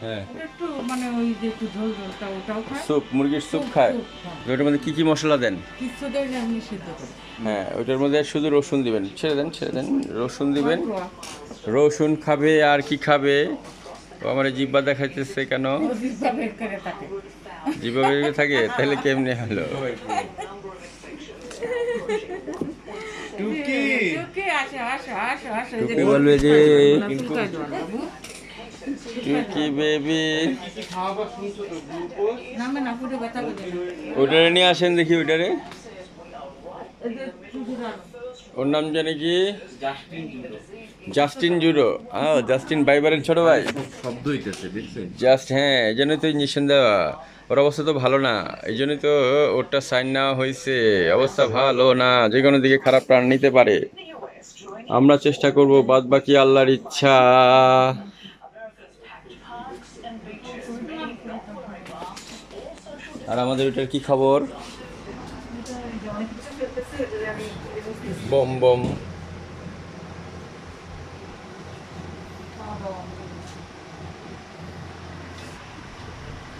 হ্যাঁ একটু মানে ওই যে একটু ঝোল ঝোলটা ওটাও খায়। স্যুপ, মুরগির স্যুপ খায়। স্যুপ, হ্যাঁ। ওটার মধ্যে কি কি মশলা দেন? কিচ্ছু দেয় না, এমনি সিদ্ধ করে। হ্যাঁ ওইটার মধ্যে শুধু রসুন দিবেন, ছেড়ে দেন ছেড়ে দেন, রসুন দিবেন। মাত্র রসুন খাবে আর কি খাবে? ও আমার জিব্বা দেখাইতেছে কেন? ও জিভা বের করে থাকে। জিব্বা বেরিয়ে থাকে, তাহলে কেমনে হলো? টুকি টুকি, আসো আসো আসো আসো। এই যে টুকি বলবে যে ফুলকায় দেওয়া না, বাবু। টুকি বেবি, খাওয়াবার শুনছো তো গ্লুকোজ নামে না, ফুটে ব্যথা করে না। ওটারে নিয়ে আসেন দেখি ওইটারে। এই যে টুকুর আনো। ওর নাম জানি কি? Justin Judo Justin Judo. Justin বাইবারের ছোট ভাই। শব্দ হইতেছে দেখছেন জাস্ট, হ্যাঁ এই জন্যই তো ইঞ্জেকশন দেওয়া। ওর অবস্থা তো ভালো না, এই জন্যই তো ওরটা সাইন নেওয়া হয়েছে। অবস্থা ভালো না, যে কোনো দিকে খারাপ প্রাণ নিতে পারে। আমরা চেষ্টা করব, বাদ বাকি আল্লাহর ইচ্ছা। আর আমাদের ওইটার কি খবর? Bomb bomb